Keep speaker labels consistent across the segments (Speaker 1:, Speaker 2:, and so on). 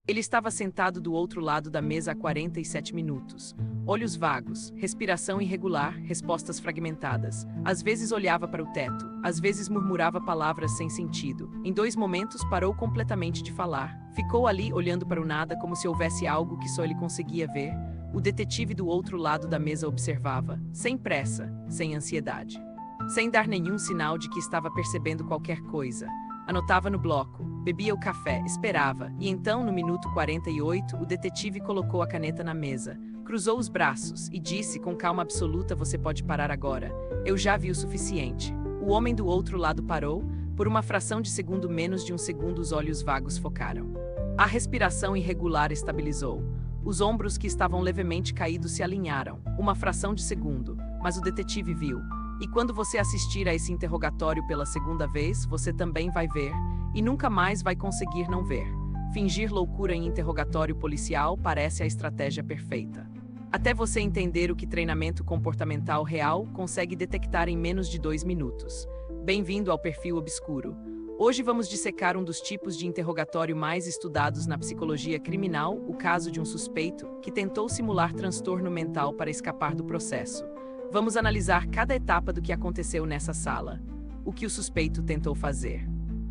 Speaker 1: Ele estava sentado do outro lado da mesa há 47 minutos. Olhos vagos, respiração irregular, respostas fragmentadas. Às vezes olhava para o teto, às vezes murmurava palavras sem sentido. Em 2 momentos parou completamente de falar. Ficou ali olhando para o nada como se houvesse algo que só ele conseguia ver. O detetive do outro lado da mesa observava, sem pressa, sem ansiedade. Sem dar nenhum sinal de que estava percebendo qualquer coisa. Anotava no bloco, bebia o café, esperava, e então, no minuto 48, o detetive colocou a caneta na mesa, cruzou os braços e disse com calma absoluta: "Você pode parar agora. Eu já vi o suficiente." O homem do outro lado parou. Por uma fração de segundo, menos de um segundo, os olhos vagos focaram. A respiração irregular estabilizou. Os ombros que estavam levemente caídos se alinharam. Uma fração de segundo, mas o detetive viu. E quando você assistir a esse interrogatório pela segunda vez, você também vai ver, e nunca mais vai conseguir não ver. Fingir loucura em interrogatório policial parece a estratégia perfeita. Até você entender o que treinamento comportamental real consegue detectar em menos de 2 minutos. Bem-vindo ao Perfil Obscuro. Hoje vamos dissecar um dos tipos de interrogatório mais estudados na psicologia criminal, o caso de um suspeito que tentou simular transtorno mental para escapar do processo. Vamos analisar cada etapa do que aconteceu nessa sala. O que o suspeito tentou fazer.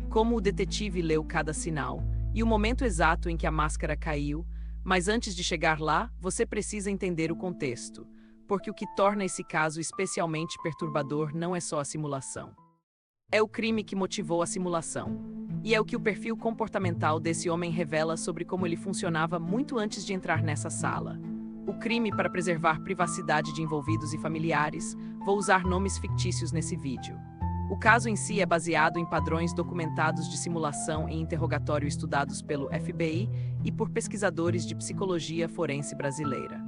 Speaker 1: Como o detetive leu cada sinal. E o momento exato em que a máscara caiu. Mas antes de chegar lá, você precisa entender o contexto. Porque o que torna esse caso especialmente perturbador não é só a simulação. É o crime que motivou a simulação. E é o que o perfil comportamental desse homem revela sobre como ele funcionava muito antes de entrar nessa sala. O crime para preservar privacidade de envolvidos e familiares. Vou usar nomes fictícios nesse vídeo. O caso em si é baseado em padrões documentados de simulação em interrogatório estudados pelo FBI e por pesquisadores de psicologia forense brasileira.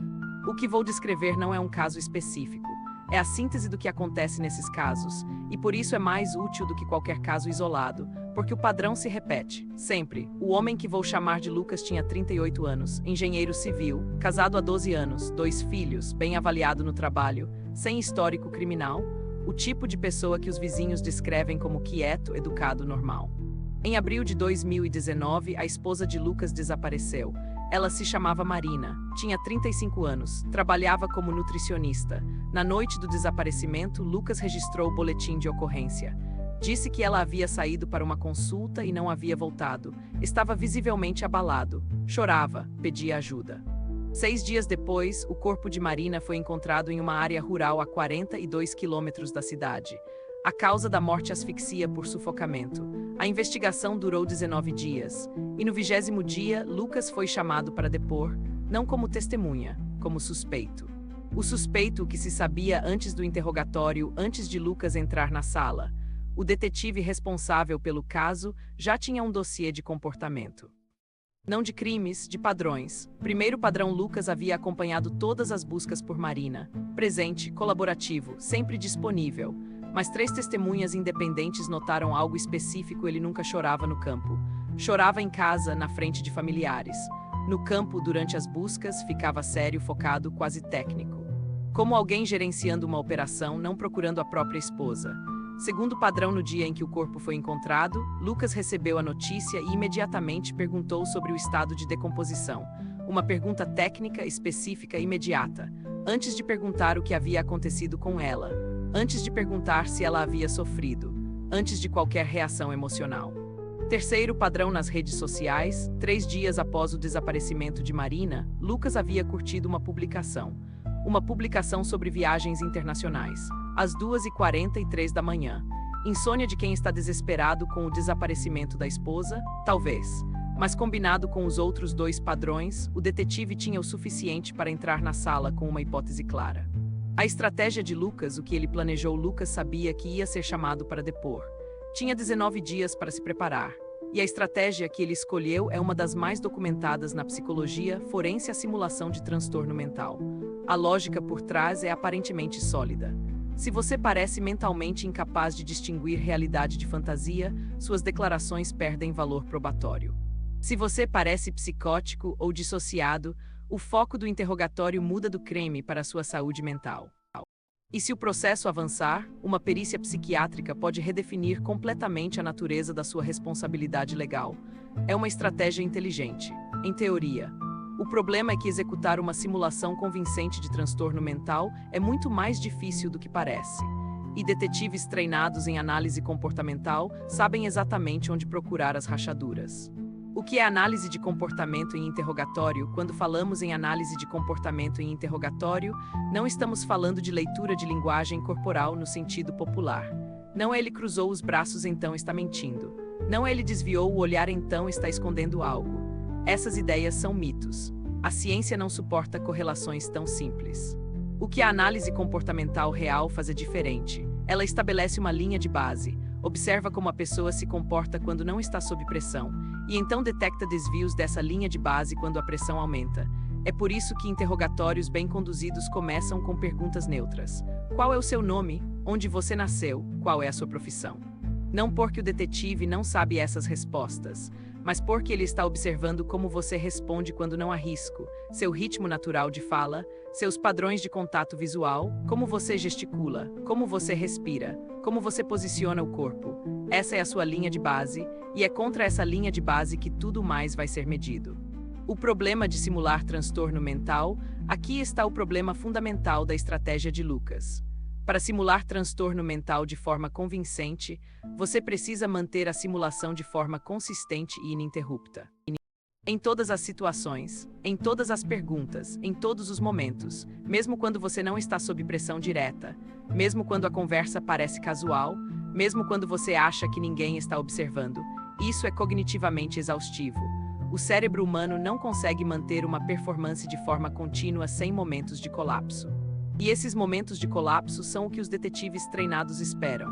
Speaker 1: O que vou descrever não é um caso específico. É a síntese do que acontece nesses casos, e por isso é mais útil do que qualquer caso isolado, porque o padrão se repete, sempre. O homem que vou chamar de Lucas tinha 38 anos, engenheiro civil, casado há 12 anos, 2 filhos, bem avaliado no trabalho, sem histórico criminal, o tipo de pessoa que os vizinhos descrevem como quieto, educado, normal. Em abril de 2019, a esposa de Lucas desapareceu. Ela se chamava Marina, tinha 35 anos, trabalhava como nutricionista. Na noite do desaparecimento, Lucas registrou o boletim de ocorrência. Disse que ela havia saído para uma consulta e não havia voltado. Estava visivelmente abalado. Chorava, pedia ajuda. 6 dias depois, o corpo de Marina foi encontrado em uma área rural a 42 quilômetros da cidade. A causa da morte: asfixia por sufocamento. A investigação durou 19 dias. E no 20º dia, Lucas foi chamado para depor, não como testemunha, como suspeito. O suspeito que se sabia antes do interrogatório, antes de Lucas entrar na sala. O detetive responsável pelo caso já tinha um dossiê de comportamento. Não de crimes, de padrões. Primeiro padrão: Lucas havia acompanhado todas as buscas por Marina. Presente, colaborativo, sempre disponível. Mas 3 testemunhas independentes notaram algo específico: ele nunca chorava no campo. Chorava em casa, na frente de familiares. No campo, durante as buscas, ficava sério, focado, quase técnico. Como alguém gerenciando uma operação, não procurando a própria esposa. Segundo padrão: no dia em que o corpo foi encontrado, Lucas recebeu a notícia e imediatamente perguntou sobre o estado de decomposição. Uma pergunta técnica, específica, imediata. Antes de perguntar o que havia acontecido com ela. Antes de perguntar se ela havia sofrido. Antes de qualquer reação emocional. Terceiro padrão: nas redes sociais. 3 dias após o desaparecimento de Marina, Lucas havia curtido uma publicação. Uma publicação sobre viagens internacionais. Às 2h43 da manhã. Insônia de quem está desesperado com o desaparecimento da esposa? Talvez. Mas combinado com os outros 2 padrões, o detetive tinha o suficiente para entrar na sala com uma hipótese clara. A estratégia de Lucas, o que ele planejou: Lucas sabia que ia ser chamado para depor. Tinha 19 dias para se preparar. E a estratégia que ele escolheu é uma das mais documentadas na psicologia forense: a simulação de transtorno mental. A lógica por trás é aparentemente sólida. Se você parece mentalmente incapaz de distinguir realidade de fantasia, suas declarações perdem valor probatório. Se você parece psicótico ou dissociado, o foco do interrogatório muda do crime para a sua saúde mental. E se o processo avançar, uma perícia psiquiátrica pode redefinir completamente a natureza da sua responsabilidade legal. É uma estratégia inteligente. em teoria. O problema é que executar uma simulação convincente de transtorno mental é muito mais difícil do que parece. E detetives treinados em análise comportamental sabem exatamente onde procurar as rachaduras. O que é análise de comportamento em interrogatório? Quando falamos em análise de comportamento em interrogatório, não estamos falando de leitura de linguagem corporal no sentido popular. Não é ele cruzou os braços, então está mentindo. Não é ele desviou o olhar, então está escondendo algo. Essas ideias são mitos. A ciência não suporta correlações tão simples. O que a análise comportamental real faz é diferente. Ela estabelece uma linha de base, observa como a pessoa se comporta quando não está sob pressão, e então detecta desvios dessa linha de base quando a pressão aumenta. É por isso que interrogatórios bem conduzidos começam com perguntas neutras. Qual é o seu nome? Onde você nasceu? Qual é a sua profissão? Não porque o detetive não sabe essas respostas, mas porque ele está observando como você responde quando não há risco, seu ritmo natural de fala, seus padrões de contato visual, como você gesticula, como você respira, como você posiciona o corpo. Essa é a sua linha de base, e é contra essa linha de base que tudo mais vai ser medido. O problema de simular transtorno mental, aqui está o problema fundamental da estratégia de Lucas. Para simular transtorno mental de forma convincente, você precisa manter a simulação de forma consistente e ininterrupta. Em todas as situações, em todas as perguntas, em todos os momentos, mesmo quando você não está sob pressão direta, mesmo quando a conversa parece casual, mesmo quando você acha que ninguém está observando, isso é cognitivamente exaustivo. O cérebro humano não consegue manter uma performance de forma contínua sem momentos de colapso. E esses momentos de colapso são o que os detetives treinados esperam.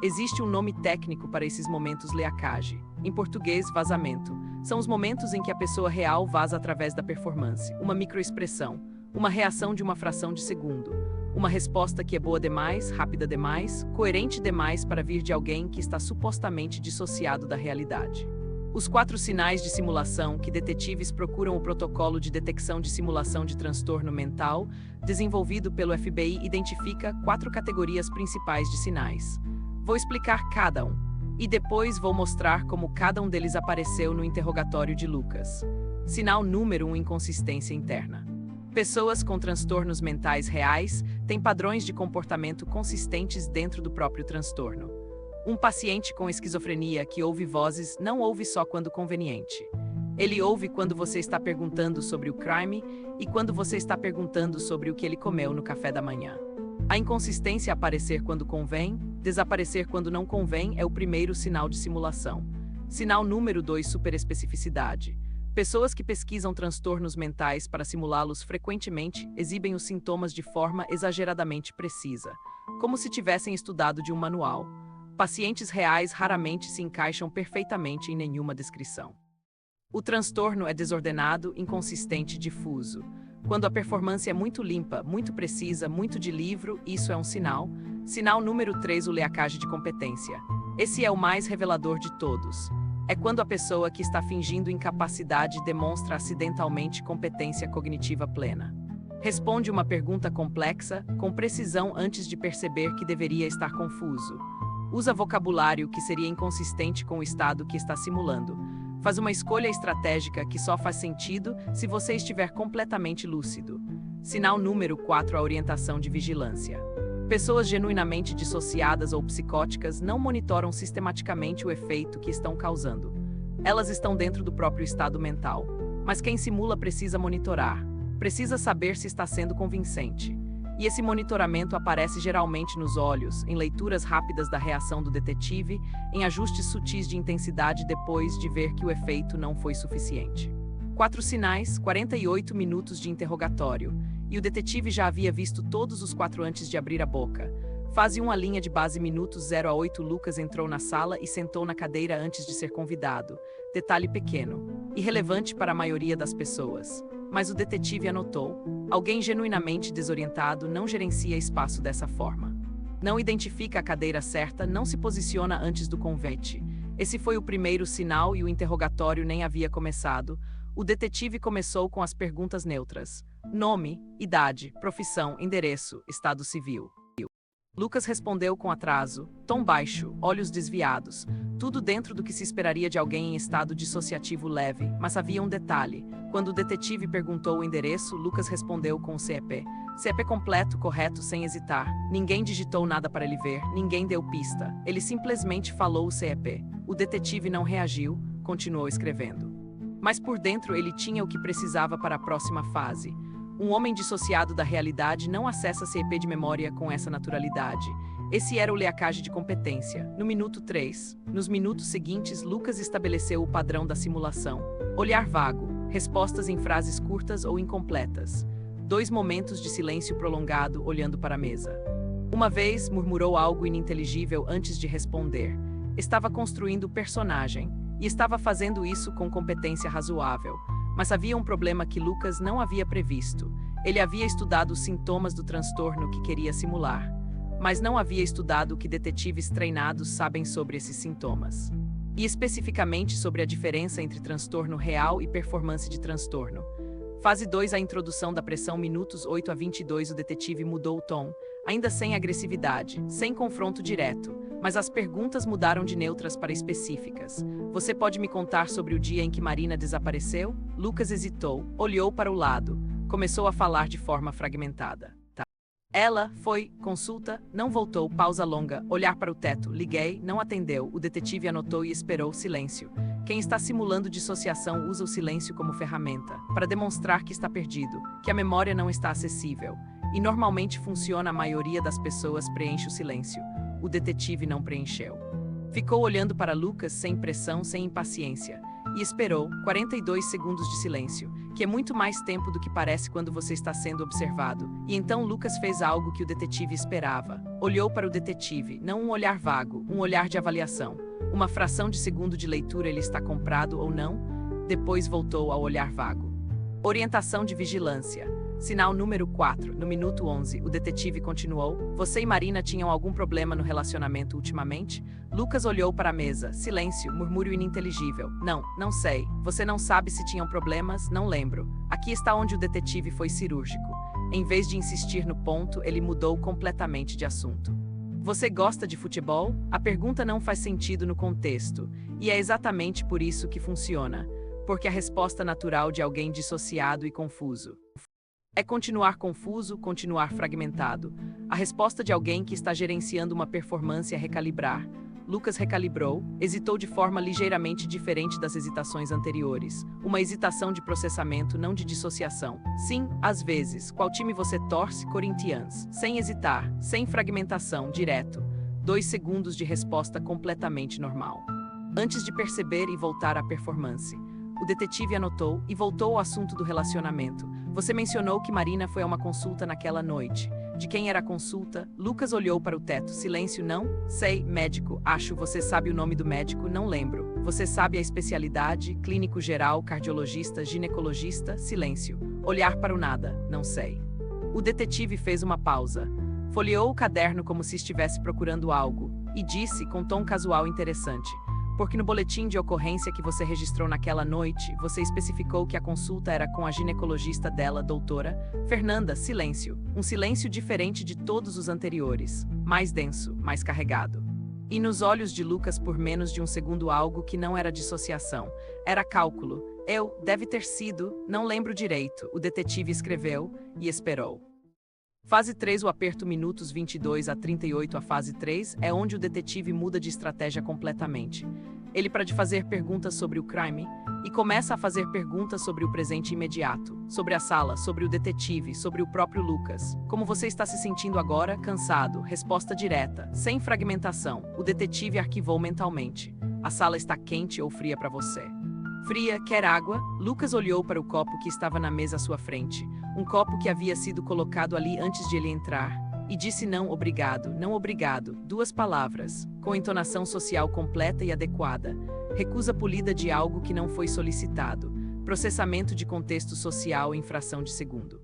Speaker 1: Existe um nome técnico para esses momentos: leakage. Em português, vazamento. São os momentos em que a pessoa real vaza através da performance, uma microexpressão, uma reação de uma fração de segundo, uma resposta que é boa demais, rápida demais, coerente demais para vir de alguém que está supostamente dissociado da realidade. Os 4 sinais de simulação que detetives procuram. O protocolo de detecção de simulação de transtorno mental, desenvolvido pelo FBI, identifica 4 categorias principais de sinais. Vou explicar cada um, e depois vou mostrar como cada um deles apareceu no interrogatório de Lucas. Sinal número 1: inconsistência interna. Pessoas com transtornos mentais reais têm padrões de comportamento consistentes dentro do próprio transtorno. Um paciente com esquizofrenia que ouve vozes não ouve só quando conveniente. Ele ouve quando você está perguntando sobre o crime e quando você está perguntando sobre o que ele comeu no café da manhã. A inconsistência aparecer quando convém, desaparecer quando não convém é o primeiro sinal de simulação. Sinal número 2: superespecificidade. Pessoas que pesquisam transtornos mentais para simulá-los frequentemente exibem os sintomas de forma exageradamente precisa, como se tivessem estudado de um manual. Pacientes reais raramente se encaixam perfeitamente em nenhuma descrição. O transtorno é desordenado, inconsistente, difuso. Quando a performance é muito limpa, muito precisa, muito de livro, isso é um sinal. Sinal número 3: o leakage de competência. Esse é o mais revelador de todos. É quando a pessoa que está fingindo incapacidade demonstra acidentalmente competência cognitiva plena. Responde uma pergunta complexa, com precisão antes de perceber que deveria estar confuso. Usa vocabulário que seria inconsistente com o estado que está simulando. Faz uma escolha estratégica que só faz sentido se você estiver completamente lúcido. Sinal número 4: a orientação de vigilância. Pessoas genuinamente dissociadas ou psicóticas não monitoram sistematicamente o efeito que estão causando. Elas estão dentro do próprio estado mental. Mas quem simula precisa monitorar. Precisa saber se está sendo convincente. E esse monitoramento aparece geralmente nos olhos, em leituras rápidas da reação do detetive, em ajustes sutis de intensidade depois de ver que o efeito não foi suficiente. 4 sinais, 48 minutos de interrogatório, e o detetive já havia visto todos os 4 antes de abrir a boca. Fase 1: a linha de base minutos 0 a 8. Lucas entrou na sala e sentou na cadeira antes de ser convidado. Detalhe pequeno, irrelevante para a maioria das pessoas. Mas o detetive anotou: alguém genuinamente desorientado não gerencia espaço dessa forma. Não identifica a cadeira certa, não se posiciona antes do convite. Esse foi o primeiro sinal e o interrogatório nem havia começado. O detetive começou com as perguntas neutras: nome, idade, profissão, endereço, estado civil. Lucas respondeu com atraso, tom baixo, olhos desviados, tudo dentro do que se esperaria de alguém em estado dissociativo leve, mas havia um detalhe. Quando o detetive perguntou o endereço, Lucas respondeu com o CEP. CEP completo, correto, sem hesitar. Ninguém digitou nada para ele ver, ninguém deu pista. Ele simplesmente falou o CEP. O detetive não reagiu, continuou escrevendo. Mas por dentro ele tinha o que precisava para a próxima fase. Um homem dissociado da realidade não acessa CEP de memória com essa naturalidade. Esse era o leacage de competência. No minuto 3, nos minutos seguintes, Lucas estabeleceu o padrão da simulação. Olhar vago, respostas em frases curtas ou incompletas. 2 momentos de silêncio prolongado olhando para a mesa. Uma vez, murmurou algo ininteligível antes de responder. Estava construindo personagem, e estava fazendo isso com competência razoável. Mas havia um problema que Lucas não havia previsto. Ele havia estudado os sintomas do transtorno que queria simular, mas não havia estudado o que detetives treinados sabem sobre esses sintomas. E especificamente sobre a diferença entre transtorno real e performance de transtorno. Fase 2, a introdução da pressão, minutos 8 a 22, o detetive mudou o tom, ainda sem agressividade, sem confronto direto, mas as perguntas mudaram de neutras para específicas. Você pode me contar sobre o dia em que Marina desapareceu? Lucas hesitou, olhou para o lado, começou a falar de forma fragmentada. Ela foi, consulta, não voltou, pausa longa, olhar para o teto, liguei, não atendeu, o detetive anotou e esperou, silêncio. Quem está simulando dissociação usa o silêncio como ferramenta, para demonstrar que está perdido, que a memória não está acessível. E normalmente funciona, a maioria das pessoas preenche o silêncio. O detetive não preencheu. Ficou olhando para Lucas sem pressão, sem impaciência, e esperou 42 segundos de silêncio, que é muito mais tempo do que parece quando você está sendo observado. E então Lucas fez algo que o detetive esperava. Olhou para o detetive, não um olhar vago, um olhar de avaliação. Uma fração de segundo de leitura, ele está comprado ou não? Depois voltou ao olhar vago. Orientação de vigilância. Sinal número 4, no minuto 11, o detetive continuou. Você e Marina tinham algum problema no relacionamento ultimamente? Lucas olhou para a mesa. Silêncio, murmúrio ininteligível. Não sei. Você não sabe se tinham problemas? Não lembro. Aqui está onde o detetive foi cirúrgico. Em vez de insistir no ponto, ele mudou completamente de assunto. Você gosta de futebol? A pergunta não faz sentido no contexto, e é exatamente por isso que funciona. Porque a resposta natural de alguém dissociado e confuso é continuar confuso, continuar fragmentado. A resposta de alguém que está gerenciando uma performance é recalibrar. Lucas recalibrou, hesitou de forma ligeiramente diferente das hesitações anteriores. Uma hesitação de processamento, não de dissociação. Sim, às vezes. Qual time você torce? Corinthians. Sem hesitar, sem fragmentação, direto. 2 segundos de resposta completamente normal. Antes de perceber e voltar à performance. O detetive anotou e voltou ao assunto do relacionamento. Você mencionou que Marina foi a uma consulta naquela noite. De quem era a consulta? Lucas olhou para o teto. Silêncio, não? Sei, médico. Acho, você sabe o nome do médico? Não lembro. Você sabe a especialidade? Clínico geral, cardiologista, ginecologista? Silêncio. Olhar para o nada? Não sei. O detetive fez uma pausa. Folheou o caderno como se estivesse procurando algo. E disse, com tom casual interessante. Porque no boletim de ocorrência que você registrou naquela noite, você especificou que a consulta era com a ginecologista dela, doutora Fernanda. Silêncio. Um silêncio diferente de todos os anteriores. Mais denso, mais carregado. E nos olhos de Lucas por menos de um segundo algo que não era dissociação. Era cálculo. Deve ter sido, não lembro direito. O detetive escreveu e esperou. Fase 3, o aperto, minutos 22 a 38. A fase 3 é onde o detetive muda de estratégia completamente. Ele para de fazer perguntas sobre o crime e começa a fazer perguntas sobre o presente imediato, sobre a sala, sobre o detetive, sobre o próprio Lucas. Como você está se sentindo agora? Cansado. Resposta direta, sem fragmentação. O detetive arquivou mentalmente. A sala está quente ou fria para você? Fria, quer água? Lucas olhou para o copo que estava na mesa à sua frente. Um copo que havia sido colocado ali antes de ele entrar. E disse não obrigado, não obrigado. 2 palavras, com entonação social completa e adequada. Recusa polida de algo que não foi solicitado. Processamento de contexto social em fração de segundo.